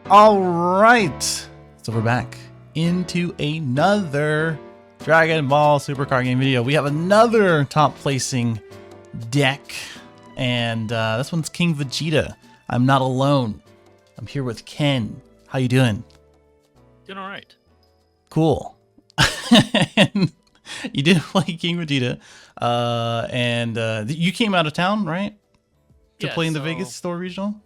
All right, so we're back into another Dragon Ball Super Card Game video. We have another top placing deck, and this one's King Vegeta. I'm not alone. I'm here with Ken. How you doing? Doing all right. Cool. And you did play King Vegeta, and you came out of town, right? To Yeah, play in the so Vegas store regional.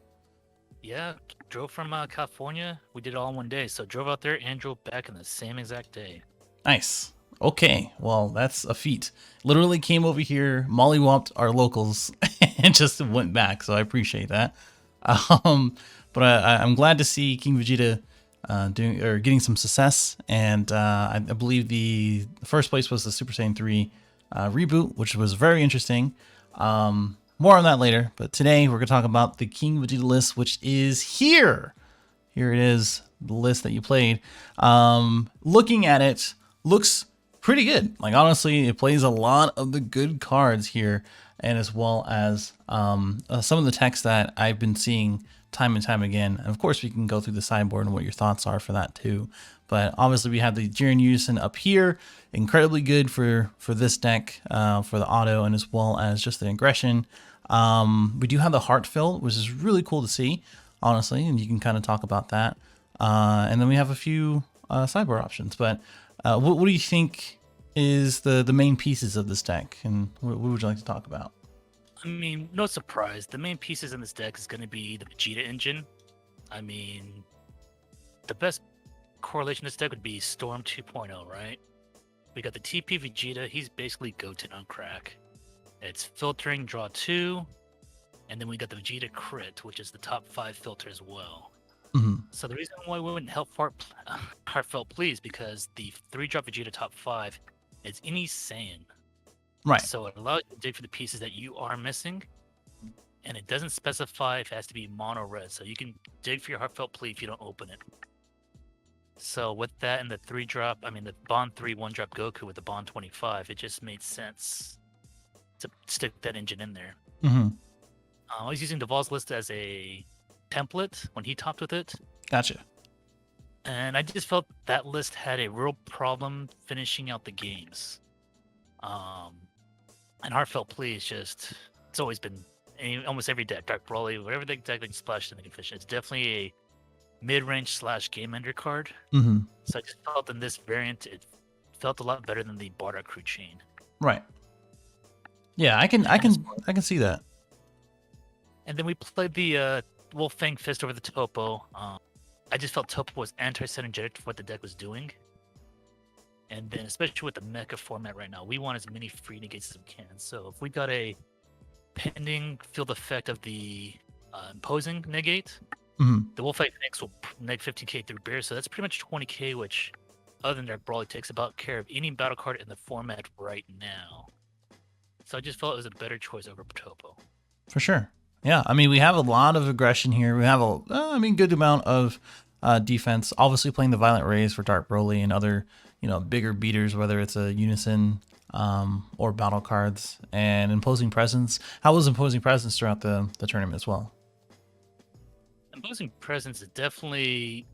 yeah, drove from California. We did it all in one day. So drove out there and drove back in the same exact day. Nice. Okay, well, that's a feat. Literally came over here, mollywopped our locals, and just went back. So I appreciate that. But I'm glad to see King Vegeta doing or getting some success. And I believe the first place was the Super Saiyan 3 reboot, which was very interesting. More on that later. But today we're gonna talk about the King Vegeta list, which is here. Here it is, the list that you played. Looking at it, looks pretty good. Like, honestly, it plays a lot of the good cards here, and as well as some of the text that I've been seeing time and time again. And of course, we can go through the sideboard and what your thoughts are for that too. But obviously, we have the Jiren Yusen up here, incredibly good for this deck, for the auto, and as well as just the aggression. We do have the Heartfelt, which is really cool to see, honestly, and you can kind of talk about that. And then we have a few sideboard options. But what do you think is the main pieces of this deck, and what would you like to talk about? I mean, no surprise. The main pieces in this deck is going to be the Vegeta engine. I mean, the best correlation to this deck would be Storm 2.0, right? We got the TP Vegeta. He's basically Goten on crack. It's filtering, draw 2. And then we got the Vegeta Crit, which is the top 5 filter as well. Mm-hmm. So the reason why we wouldn't help Heartfelt Please, because the 3-drop Vegeta top 5 is any Saiyan. Right. So it allows you to dig for the pieces that you are missing, and it doesn't specify if it has to be mono red. So you can dig for your Heartfelt Plea if you don't open it. So with that and the 3-drop, I mean the Bond 3 1-drop Goku with the Bond 25, it just made sense to stick that engine in there. Mm-hmm. I was using Duvall's list as a template when he topped with it. Gotcha. And I just felt that list had a real problem finishing out the games. And Heartfelt Plea is just, it's always been almost every deck, Dark Broly, whatever deck they can splash in the efficient. It's definitely a mid-range / game ender card. Mm-hmm. So I just felt in this variant, it felt a lot better than the Bardock Crew Chain. Right. Yeah, I can see that. And then we played the Wolf Fang Fist over the Topo. I just felt Topo was anti-synergetic for what the deck was doing. And then, especially with the mecha format right now, we want as many free negates as we can. So if we got a pending field effect of the imposing negate, the Wolf Fang Fist will neg 15k through Bear. So that's pretty much 20k, which, other than Dark Brawly, takes about care of any battle card in the format right now. So I just felt it was a better choice over Topo. For sure. Yeah, I mean, we have a lot of aggression here. We have good amount of defense. Obviously, playing the Violent Rays for Dark Broly and other, bigger beaters, whether it's a Unison or battle cards, and Imposing Presence. How was Imposing Presence throughout the tournament as well? Imposing Presence is definitely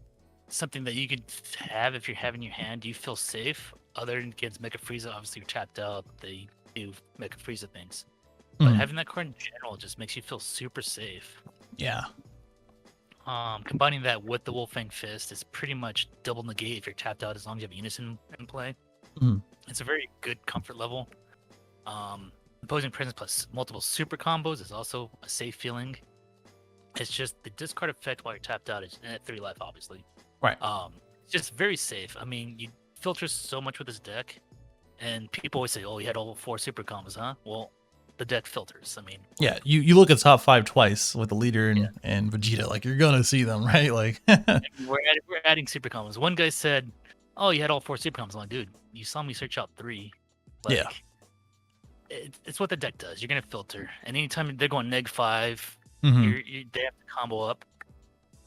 something that you could have if you're having your hand. You feel safe. Other than against Mecha Frieza, obviously you're tapped out. They do Mecha Frieza things. But having that card in general just makes you feel super safe. Yeah. Combining that with the Wolf Fang Fist is pretty much double negate if you're tapped out as long as you have Unison in play. It's a very good comfort level. Imposing Presence plus multiple super combos is also a safe feeling. It's just the discard effect while you're tapped out is at 3 life, obviously. Right. It's just very safe. I mean, you filter so much with this deck, and people always say, "Oh, you had all 4 super combos, huh?" Well, the deck filters. I mean, yeah, you look at top 5 twice with the leader and Vegeta, like, you're gonna see them, right? Like, we're adding super combos. One guy said, "Oh, you had all 4 super combos." I'm like, dude, you saw me search out 3. Like, yeah, it's what the deck does. You're gonna filter, and anytime they're going neg 5, they have to combo up.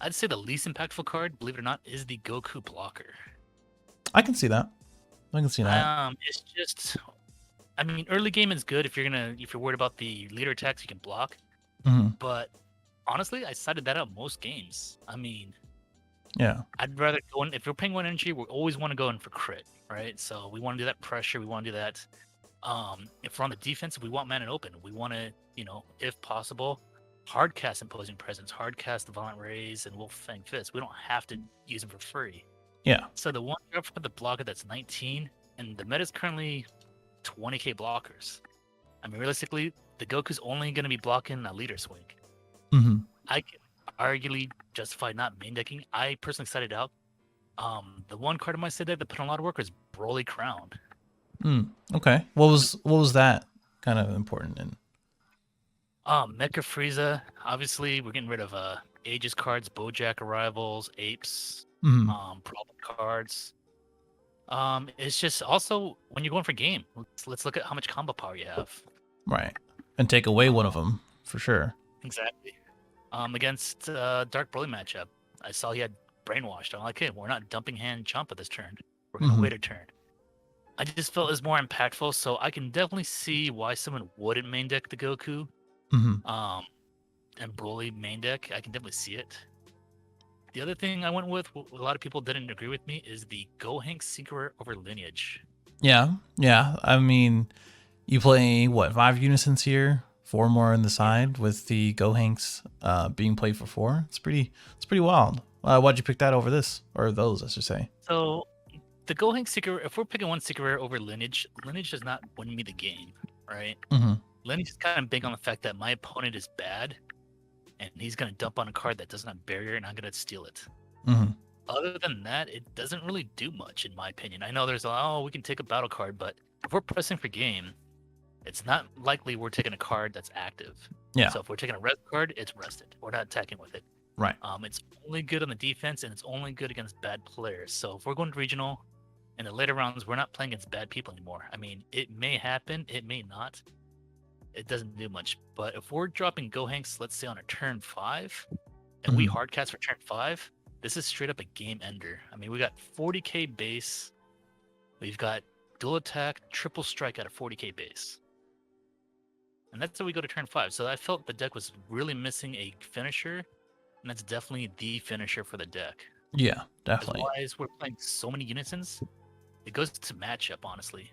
I'd say the least impactful card, believe it or not, is the Goku blocker. I can see that. It's just, I mean, early game is good if you're worried about the leader attacks you can block. But honestly, I cited that out most games. I mean, Yeah. I'd rather go in if we're paying 1 energy, we always want to go in for crit, right? So we want to do that pressure, we want to do that. If we're on the defense, we want man and open. We want to, if possible, hard cast imposing presence, hard cast the violent rays and wolf fang fist. We don't have to use them for free. Yeah. So the one drop for the blocker that's 19, and the meta is currently 20k blockers. I mean, realistically, the Goku's only going to be blocking a leader swing. Mm-hmm. I can arguably justify not main decking. I personally set it out. The one card in my set deck that put in a lot of work was Broly Crown. Okay. What was that kind of important in? Mecha Frieza. Obviously, we're getting rid of Aegis cards, Bojack Arrivals, Apes, Mm-hmm. problem cards. It's just also when you're going for game, let's look at how much combo power you have. Right. And take away one of them for sure. Exactly. Against Dark Broly matchup, I saw he had brainwashed. I'm like, hey, we're not dumping hand Champa this turn. We're gonna wait a turn. I just felt it was more impactful, so I can definitely see why someone wouldn't main deck the Goku. And Broly main deck, I can definitely see it. The other thing I went with, what a lot of people didn't agree with me, is the Gohank Secret over Lineage. Yeah. I mean, you play what 5 unisons here, 4 more on the side with the Gohanks being played for 4. It's pretty wild. Why'd you pick that over this or those, I should say? So the Gohank Secret, if we're picking one Secret over Lineage, Lineage does not win me the game, right? Lineage is kind of big on the fact that my opponent is bad, and he's going to dump on a card that doesn't have barrier, and I'm going to steal it. Other than that, it doesn't really do much, in my opinion. I know there's we can take a battle card, but if we're pressing for game, it's not likely we're taking a card that's active. Yeah. So if we're taking a rest card, it's rested. We're not attacking with it. Right. It's only good on the defense, and it's only good against bad players. So if we're going to regional, in the later rounds, we're not playing against bad people anymore. I mean, it may happen, it may not. It doesn't do much. But if we're dropping Gohanks, let's say on a turn 5, and we hardcast for turn 5, this is straight up a game ender. I mean, we got 40k base. We've got dual attack, triple strike at a 40k base. And that's how we go to turn 5. So I felt the deck was really missing a finisher, and that's definitely the finisher for the deck. Yeah, definitely. Otherwise, we're playing so many unisons. It goes to matchup, honestly.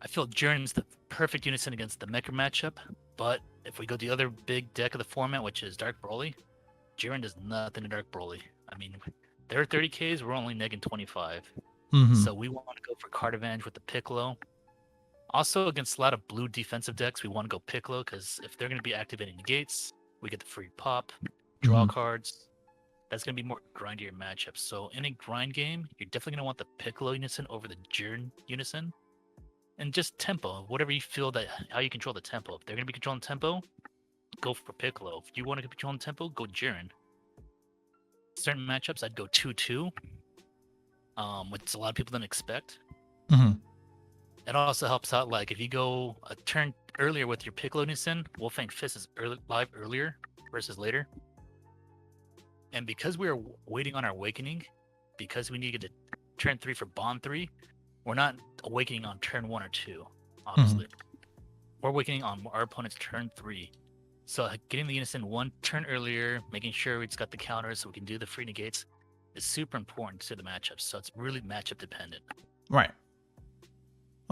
I feel Jiren's the perfect unison against the Mecha matchup, but if we go the other big deck of the format, which is Dark Broly, Jiren does nothing to Dark Broly. I mean, they're 30Ks, we're only negging 25. So we want to go for card advantage with the Piccolo. Also, against a lot of blue defensive decks, we want to go Piccolo, because if they're going to be activating the gates, we get the free pop, draw cards. That's going to be more grindier matchups. So in a grind game, you're definitely going to want the Piccolo unison over the Jiren unison. And just tempo, whatever you feel that how you control the tempo. If they're going to be controlling tempo, go for Piccolo. If you want to control tempo, go Jiren. Certain matchups, I'd go 2-2, which a lot of people didn't expect. It also helps out, like, if you go a turn earlier with your Piccolo unison, Wolfang Fist is live earlier versus later. And because we are waiting on our awakening, because we need to get to turn 3 for Bond 3, we're not awakening on turn 1 or 2, obviously. We're awakening on our opponent's turn 3. So getting the unison 1 turn earlier, making sure it's got the counters so we can do the free negates, is super important to the matchup. So it's really matchup dependent. Right.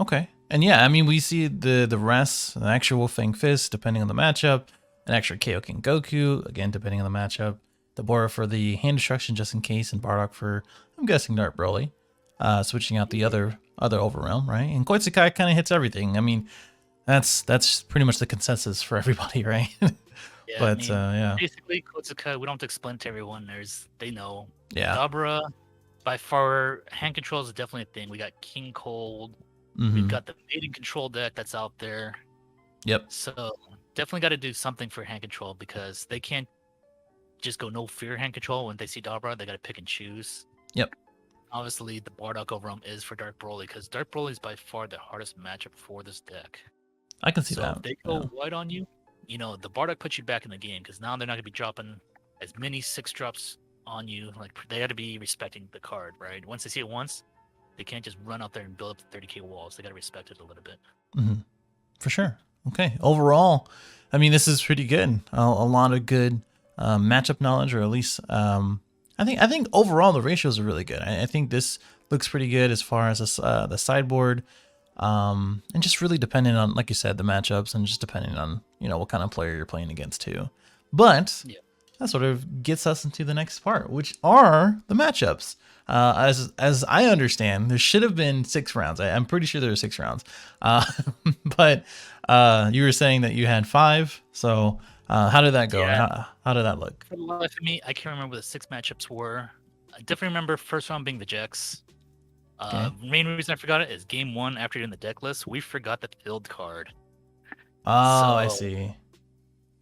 Okay. And yeah, I mean, we see the rest, an extra Wolfang Fist, depending on the matchup, an extra Kaioken Goku, again, depending on the matchup, the Bora for the hand destruction just in case, and Bardock for, I'm guessing, Dark Broly. Switching out the other overrealm, right? And Koitsukai kind of hits everything. I mean, that's pretty much the consensus for everybody, right? Yeah, but yeah, basically Koitsukai, we don't have to explain to everyone. They know. Yeah. Dabra, by far, hand control is definitely a thing. We got King Cold. We've got the Maiden control deck that's out there. Yep. So definitely got to do something for hand control, because they can't just go no fear hand control when they see Dabra. They got to pick and choose. Yep. Obviously, the Bardock overrealm is for Dark Broly, because Dark Broly is by far the hardest matchup for this deck. I can see that. If they go white on you, the Bardock puts you back in the game, because now they're not going to be dropping as many 6-drops on you. Like, they got to be respecting the card, right? Once they see it once, they can't just run out there and build up the 30k walls. They got to respect it a little bit. For sure. Okay. Overall, I mean, this is pretty good. A lot of good matchup knowledge, or at least I think overall the ratios are really good. I think this looks pretty good as far as the sideboard, and just really depending on, like you said, the matchups, and just depending on what kind of player you're playing against too. But Yeah. that sort of gets us into the next part, which are the matchups. As I understand, there should have been 6 rounds. I'm pretty sure there were 6 rounds, but you were saying that you had 5. So how did that go? And Yeah. how did that look? For the life of me, I can't remember what the 6 matchups were. I definitely remember first round being the Vegex. Okay. Main reason I forgot it is game 1 after doing the deck list, we forgot the field card. Oh, I So, see.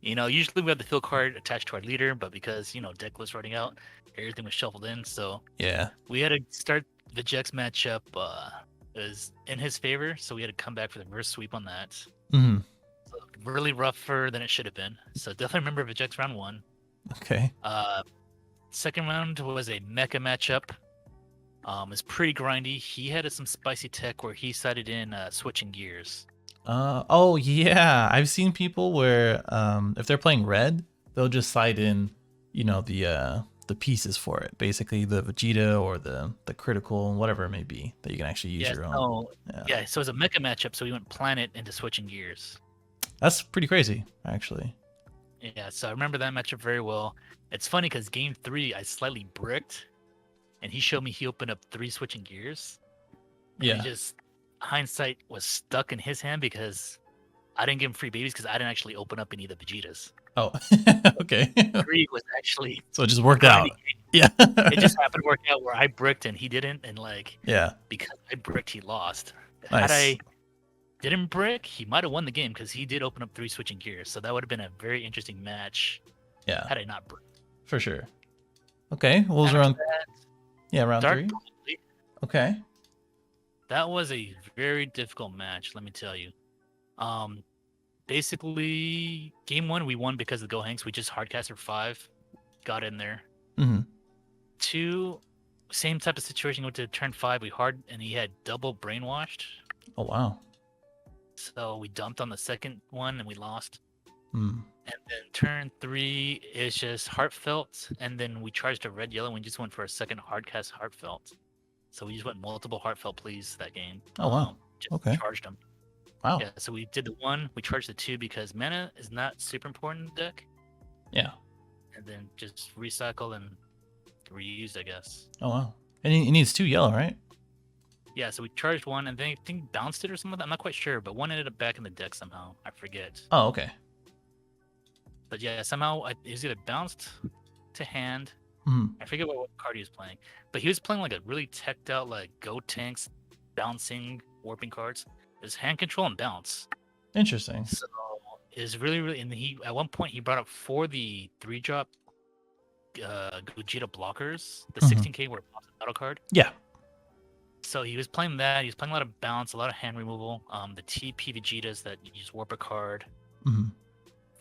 usually we have the field card attached to our leader, but because, deck list running out, everything was shuffled in. So Yeah. we had to start the Vegex matchup. It was in his favor, so we had to come back for the reverse sweep on that. Hmm. So really rougher than it should have been. So definitely remember Vegex round 1. Okay. Second round was a mecha matchup. It's pretty grindy. He had some spicy tech where he sided in switching gears. Oh yeah, I've seen people where if they're playing red, they'll just side in, the pieces for it. Basically the Vegeta or the critical, whatever it may be, that you can actually use your own. Yeah, so it was a mecha matchup, so we went planet into switching gears. That's pretty crazy, actually. Yeah, so I remember that matchup very well. It's funny because game 3 I slightly bricked, and he showed me he opened up 3 switching gears. And Yeah. it just hindsight was stuck in his hand because I didn't give him free babies because I didn't actually open up any of the Vegetas. Oh, okay. 3 was actually So it just worked out. Yeah. it just happened to work out where I bricked and he didn't, and Yeah. because I bricked, he lost. Nice. Had I didn't brick, he might have won the game because he did open up 3 switching gears. So that would have been a very interesting match. Yeah. Had I not bricked. For sure. Okay. What was round? Yeah, round Dark 3. Probably. Okay. That was a very difficult match, let me tell you. Basically, game 1 we won because of the Gohanks. We just hardcasted 5, got in there. Mm-hmm. 2, same type of situation. Went to turn 5, and he had double brainwashed. Oh wow. So we dumped on the second one and we lost. Mm. And then turn 3 is just heartfelt, and then we charged a red yellow. And we just went for a second hardcast heartfelt. So we just went multiple heartfelt please that game. Oh wow. Just Okay. charged them. Wow. Yeah. So we did the 1, we charged the 2 because mana is not super important in the deck. Yeah. And then just recycle and reuse, I guess. Oh wow. And he needs 2 yellow, right? Yeah, so we charged 1 and then I think bounced it or something. I'm not quite sure, but 1 ended up back in the deck somehow. I forget. Oh, okay. But yeah, somehow it was either bounced to hand. Mm. I forget what card he was playing, but he was playing like a really teched out Go Tanks, bouncing, warping cards. It was hand control and bounce. Interesting. So it was really, and he at one point he brought up for the 3-drop Vegeta blockers, the 16k where it pops a battle card. Yeah. So he was playing that. He was playing a lot of bounce, a lot of hand removal. The TP Vegetas that you just warp a card. Mm-hmm.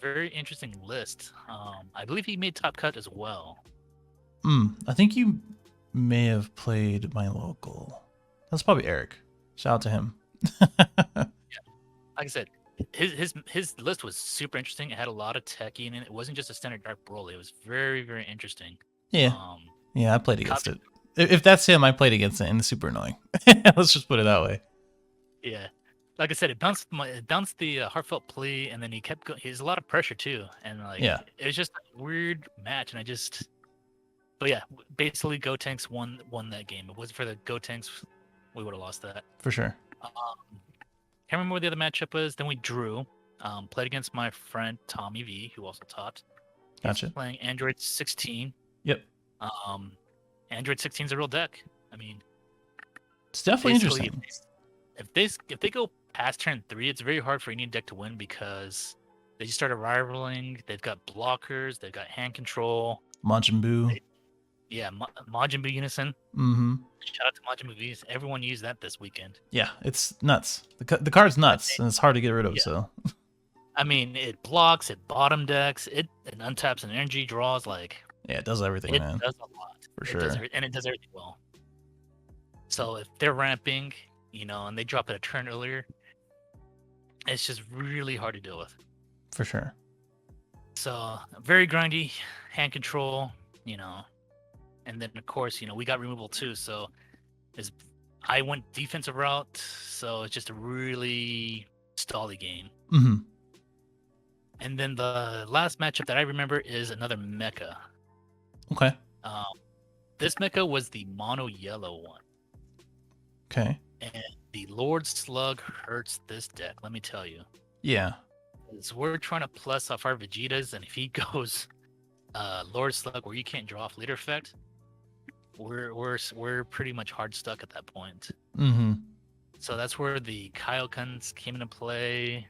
Very interesting list. I believe he made top cut as well. I think you may have played my local. That's probably Eric. Shout out to him. Yeah. Like I said, his list was super interesting. It had a lot of techie in it. It wasn't just a standard Dark Broly. It was very, very interesting. Yeah. Yeah, I played against it. If that's him, I played against it, and it's super annoying. Let's just put it that way. Yeah. Like I said, it bounced the heartfelt plea, and then he kept going. He's a lot of pressure too, and yeah, it was just a weird match. And but yeah, basically, Go Tanks won that game. If it wasn't for the Go Tanks, we would have lost that for sure. Can't remember what the other matchup was. Then we drew. Played against my friend Tommy V, who also taught. Gotcha. Playing Android 16. Yep. Android 16 is a real deck. I mean, it's definitely interesting. If they go past turn 3, it's very hard for any deck to win because they just started rivaling. They've got blockers. They've got hand control. Majin Buu. Yeah, Majin Buu Unison. Mm-hmm. Shout out to Majin Buu Vs. Everyone used that this weekend. Yeah, it's nuts. The card's nuts, and it's hard to get rid of. Yeah. So, I mean, it blocks, it bottom decks, it untaps an energy, draws yeah, it does everything, man. It does a lot for sure, and it does everything well. So if they're ramping, and they drop it a turn earlier, it's just really hard to deal with. For sure. So very grindy, hand control, you know, and then of course, we got removal too. So is I went defensive route, so it's just a really stally game. Mm-hmm. And then the last matchup that I remember is another mecha. Okay. Um, this mecha was the mono yellow one, Okay. and the Lord Slug hurts this deck. Let me tell you, Yeah. 'cause we're trying to plus off our Vegetas, and if he goes Lord Slug where you can't draw off leader effect, we're pretty much hard stuck at that point. Mm-hmm. So that's where the Kyokans came into play,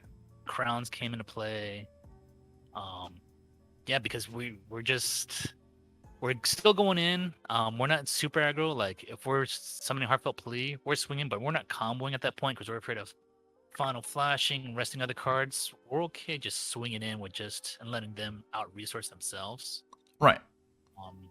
Crowns came into play. Yeah, because we're still going in. We're not super aggro. Like if we're summoning Heartfelt Plea, we're swinging, but we're not comboing at that point because we're afraid of final flashing, resting other cards. We're okay just swinging in with and letting them out resource themselves. Right. Um,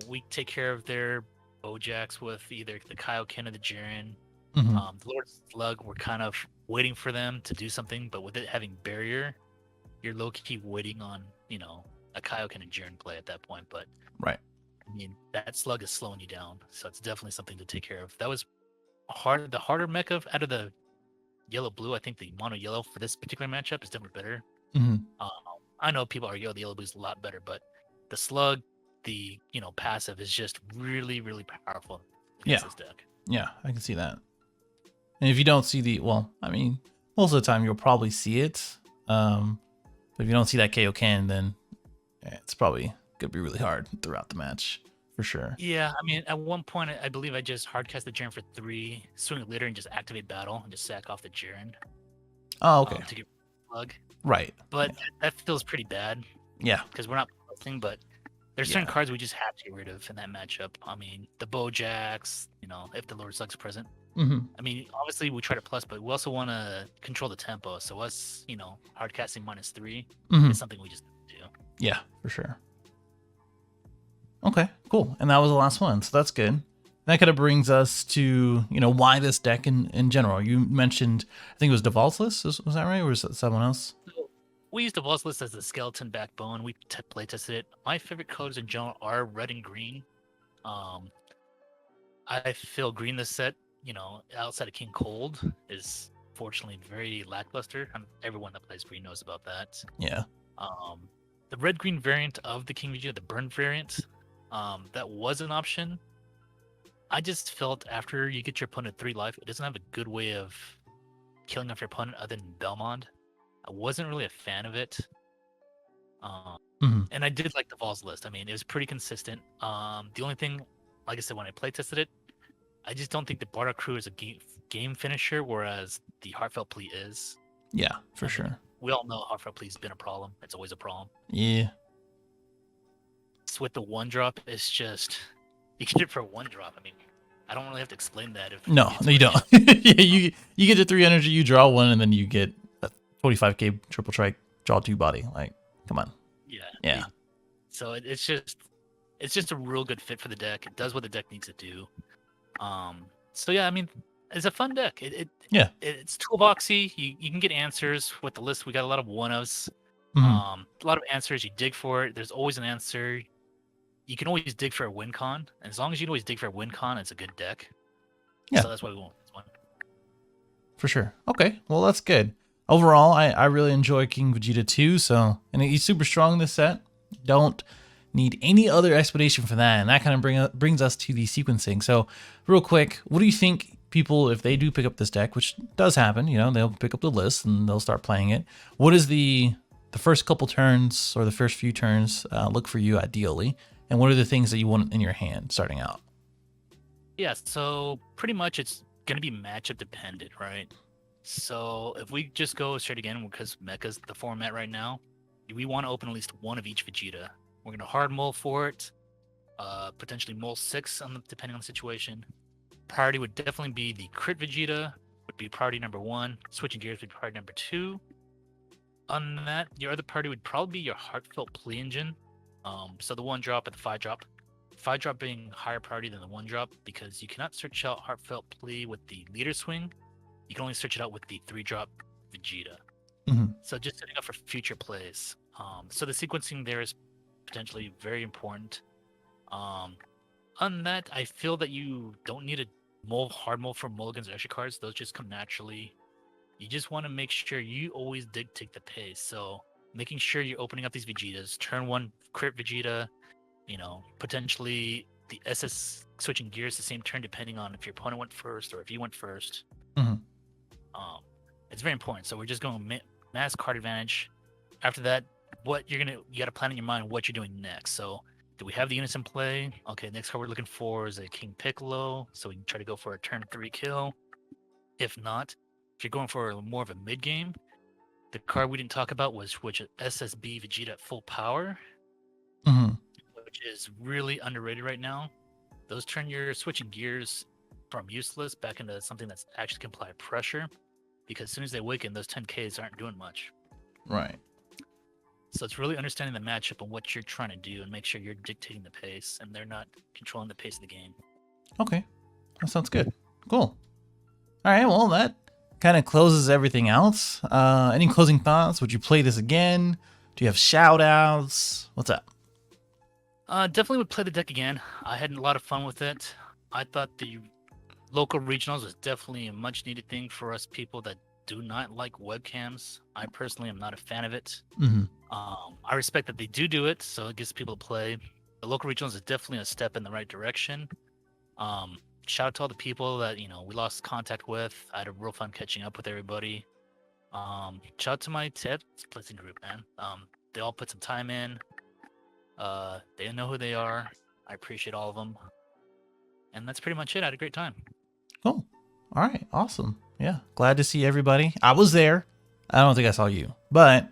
we take care of their Bojacks with either the Kaioken or the Jiren. Mm-hmm. The Lord Slug, we're kind of waiting for them to do something, but with it having barrier, you're low-key waiting on, a Kaioken and Jiren play at that point. But Right. I mean, that Slug is slowing you down, so it's definitely something to take care of. That was the harder mecha out of the yellow-blue. I think the mono-yellow for this particular matchup is definitely better. Mm-hmm. I know people argue the yellow-blue is a lot better, but the Slug, the passive is just really, really powerful against this deck. Yeah, I can see that. And if you don't see well, I mean, most of the time you'll probably see it. But if you don't see that Kaioken, then it's probably gonna be really hard throughout the match for sure. Yeah, I mean, at one point, I believe I just hardcast the Jiren for 3, swing it later, and just activate battle and just sack off the Jiren. Oh, okay. To get Slug. Right. But that feels pretty bad. Yeah. Because we're not plusing, but there's certain cards we just have to get rid of in that matchup. I mean, the Bojacks, if the Lord Slug's present. Mm-hmm. I mean, obviously we try to plus, but we also want to control the tempo. So us, hard casting -3 is something we just do. Yeah, for sure. Okay, cool. And that was the last one, so that's good. That kind of brings us to, why this deck in general. You mentioned, I think it was Deval's List, was that right? Or was it someone else? So we used Deval's List as the skeleton backbone. We play tested it. My favorite colors in general are red and green. I feel green this set, outside of King Cold, is fortunately very lackluster. Everyone that plays green knows about that. Yeah. The red-green variant of the King Vegeta, the burn variant, that was an option. I just felt after you get your opponent 3 life, it doesn't have a good way of killing off your opponent other than Belmont. I wasn't really a fan of it. And I did like the Deval's List. I mean, it was pretty consistent. The only thing, like I said, when I play tested it, I just don't think the Bardock Crew is a game finisher, whereas the Heartfelt Plea is. Yeah, for sure. We all know Heartfelt Plea has been a problem. It's always a problem. Yeah. So with the 1-drop, it's just you get it for a 1-drop. I mean, I don't really have to explain that. No, you don't. Yeah, you get to 3 energy, you draw 1, and then you get a 45k triple strike, draw 2 body. Like, come on. Yeah. So it's just a real good fit for the deck. It does what the deck needs to do. So yeah, I mean, it's a fun deck. It's toolboxy. You can get answers with the list. We got a lot of one-ofs. A lot of answers. You dig for it. There's always an answer. You can always dig for a win con. And as long as you can always dig for a win con, it's a good deck. Yeah. So that's why we won this one. For sure. Okay. Well, that's good. Overall, I really enjoy King Vegeta 2. So, and he's super strong in this set. Don't need any other explanation for that. And that kind of brings us to the sequencing. So real quick, what do you think people, if they do pick up this deck, which does happen, they'll pick up the list and they'll start playing it. What is the first couple turns or the first few turns look for you ideally? And what are the things that you want in your hand starting out? Yeah, so pretty much it's going to be matchup dependent, right? So if we just go straight again, because Mecha's the format right now, we want to open at least one of each Vegeta. We're going to hard mull for it, potentially mull 6 depending on the situation. Priority would definitely be the crit Vegeta, would be priority number 1. Switching gears would be priority number 2. On that, your other priority would probably be your Heartfelt Plea engine. So the 1-drop and the 5-drop. 5-drop being higher priority than the 1-drop because you cannot search out Heartfelt Plea with the leader swing. You can only search it out with the 3-drop Vegeta. So just setting up for future plays. So the sequencing there is potentially very important. On that, I feel that you don't need a hard mold for mulligans or extra cards. Those just come naturally. You just want to make sure you always dictate the pace. So making sure you're opening up these Vegetas. Turn 1 crit Vegeta, potentially the SS switching gears the same turn depending on if your opponent went first or if you went first. Mm-hmm. It's very important. So we're just going mass card advantage. After that, you got to plan in your mind what you're doing next. So do we have the units in play? Okay, next card we're looking for is a King Piccolo, so we can try to go for a turn 3 kill. If not, if you're going for more of a mid game, the card we didn't talk about was SSB Vegeta at full power, Mm-hmm. which is really underrated right now. Those turn your switching gears from useless back into something that's actually can apply pressure, because as soon as they awaken, those 10Ks aren't doing much. Right. So it's really understanding the matchup and what you're trying to do and make sure you're dictating the pace and they're not controlling the pace of the game. Okay. That sounds good. Cool. All right. Well, that kind of closes everything else. Any closing thoughts? Would you play this again? Do you have shout outs? What's up? Definitely would play the deck again. I had a lot of fun with it. I thought the local regionals was definitely a much needed thing for us people that do not like webcams. I personally am not a fan of it. Mm-hmm. I respect that they do it, so it gives people to play. The local regionals is definitely a step in the right direction. Shout out to all the people that we lost contact with. I had a real fun catching up with everybody. Shout out to my TED splitting group, man. They all put some time in. They know who they are. I appreciate all of them. And that's pretty much it. I had a great time. Cool. All right. Awesome. Yeah. Glad to see everybody. I was there. I don't think I saw you, but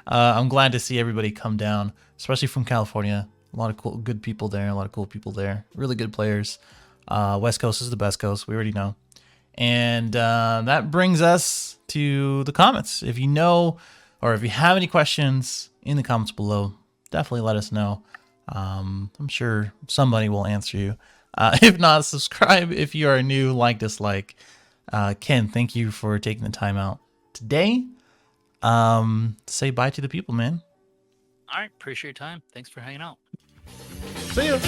I'm glad to see everybody come down, especially from California. A lot of cool, good people there. A lot of cool people there. Really good players. West Coast is the best coast. We already know. And that brings us to the comments. If you know, or if you have any questions in the comments below, definitely let us know. I'm sure somebody will answer you. If not, subscribe if you are new, like, dislike. Ken, thank you for taking the time out today. Say bye to the people, man. All right. Appreciate your time. Thanks for hanging out. See ya.